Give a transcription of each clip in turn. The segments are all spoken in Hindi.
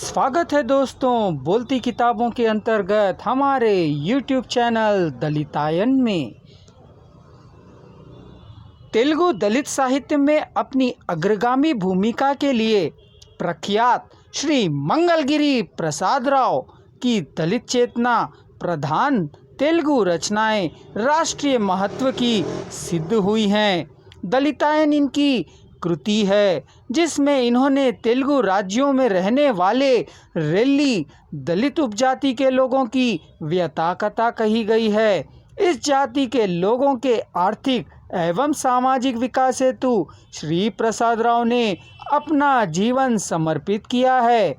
स्वागत है दोस्तों बोलती किताबों के अंतर्गत हमारे YouTube चैनल दलितायन में। तेलुगु दलित साहित्य में अपनी अग्रगामी भूमिका के लिए प्रख्यात श्री मंगलगिरी प्रसाद राव की दलित चेतना प्रधान तेलुगु रचनाएं राष्ट्रीय महत्व की सिद्ध हुई हैं। दलितायन इनकी कृति है जिसमें इन्होंने तेलुगु राज्यों में रहने वाले रेल्ली दलित उपजाति के लोगों की व्यथा कथा कही गई है। इस जाति के लोगों के आर्थिक एवं सामाजिक विकास हेतु श्री प्रसाद राव ने अपना जीवन समर्पित किया है।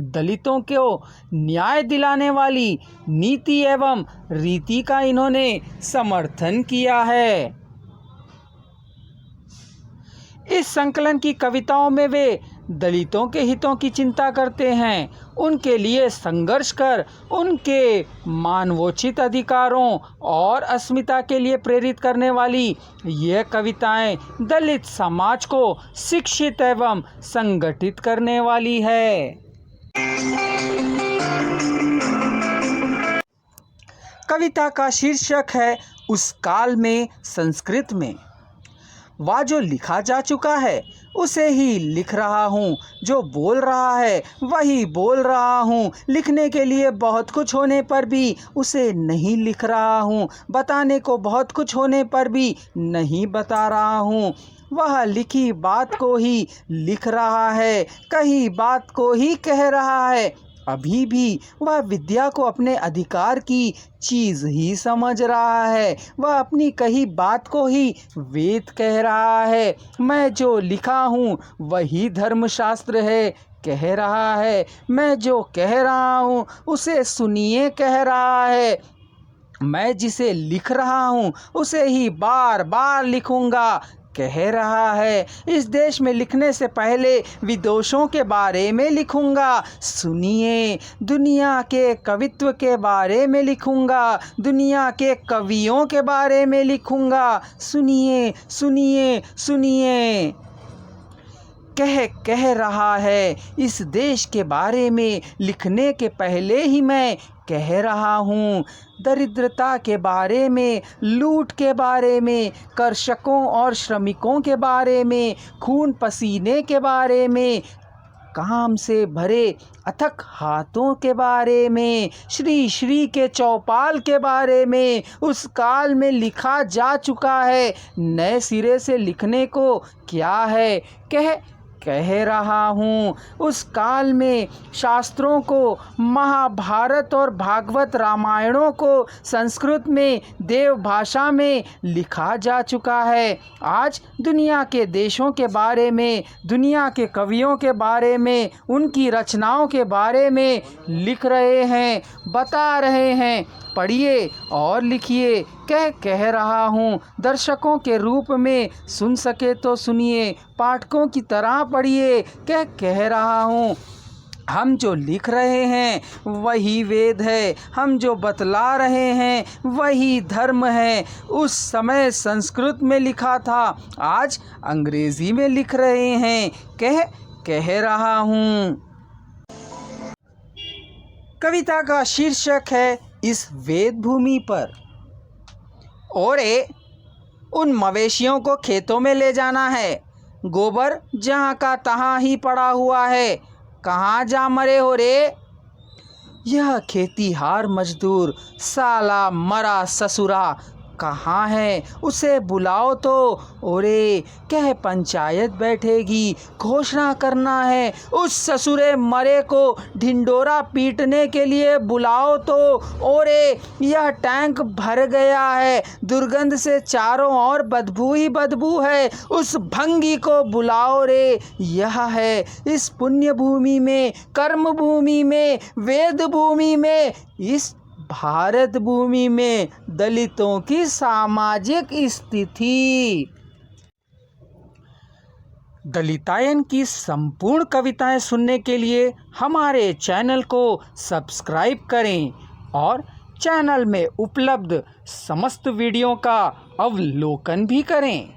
दलितों को न्याय दिलाने वाली नीति एवं रीति का इन्होंने समर्थन किया है। इस संकलन की कविताओं में वे दलितों के हितों की चिंता करते हैं, उनके लिए संघर्ष कर उनके मानवोचित अधिकारों और अस्मिता के लिए प्रेरित करने वाली ये कविताएं दलित समाज को शिक्षित एवं संगठित करने वाली है। कविता का शीर्षक है उस काल में संस्कृत में। वह जो लिखा जा चुका है उसे ही लिख रहा हूँ, जो बोल रहा है वही बोल रहा हूँ। लिखने के लिए बहुत कुछ होने पर भी उसे नहीं लिख रहा हूँ, बताने को बहुत कुछ होने पर भी नहीं बता रहा हूँ। वह लिखी बात को ही लिख रहा है, कही बात को ही कह रहा है। अभी भी वह विद्या को अपने अधिकार की चीज़ ही समझ रहा है, वह अपनी कही बात को ही वेद कह रहा है। मैं जो लिखा हूँ वही धर्मशास्त्र है कह रहा है, मैं जो कह रहा हूँ उसे सुनिए कह रहा है। मैं जिसे लिख रहा हूँ उसे ही बार बार लिखूँगा कह रहा है। इस देश में लिखने से पहले विदोषों के बारे में लिखूंगा, सुनिए। दुनिया के कवित्व के बारे में लिखूंगा, दुनिया के कवियों के बारे में लिखूंगा, सुनिए सुनिए सुनिए। कह रहा है इस देश के बारे में लिखने के पहले ही मैं कह रहा हूँ। दरिद्रता के बारे में, लूट के बारे में, कर्षकों और श्रमिकों के बारे में, खून पसीने के बारे में, काम से भरे अथक हाथों के बारे में, श्री श्री के चौपाल के बारे में उस काल में लिखा जा चुका है। नए सिरे से लिखने को क्या है कह रहा हूँ। उस काल में शास्त्रों को, महाभारत और भागवत रामायणों को संस्कृत में देव भाषा में लिखा जा चुका है। आज दुनिया के देशों के बारे में, दुनिया के कवियों के बारे में, उनकी रचनाओं के बारे में लिख रहे हैं, बता रहे हैं। पढ़िए और लिखिए कह रहा हूँ। दर्शकों के रूप में सुन सके तो सुनिए, पाठकों की तरह पढ़िए कह रहा हूँ। हम जो लिख रहे हैं वही वेद है, हम जो बतला रहे हैं वही धर्म है। उस समय संस्कृत में लिखा था, आज अंग्रेजी में लिख रहे हैं कह रहा हूँ। कविता का शीर्षक है इस वेद भूमि पर। ओरे उन मवेशियों को खेतों में ले जाना है, गोबर जहाँ का तहाँ ही पड़ा हुआ है, कहाँ जा मरे हो रे। यह खेतीहार मजदूर साला मरा ससुरा कहाँ है, उसे बुलाओ तो। ओरे कह पंचायत बैठेगी, घोषणा करना है, उस ससुरे मरे को ढिंडोरा पीटने के लिए बुलाओ तो। ओरे यह टैंक भर गया है, दुर्गंध से चारों ओर बदबू ही बदबू है, उस भंगी को बुलाओ रे। यह है इस पुण्य भूमि में, कर्म भूमि में, वेद भूमि में, इस भारत भूमि में दलितों की सामाजिक स्थिति। दलितायन की संपूर्ण कविताएं सुनने के लिए हमारे चैनल को सब्सक्राइब करें और चैनल में उपलब्ध समस्त वीडियो का अवलोकन भी करें।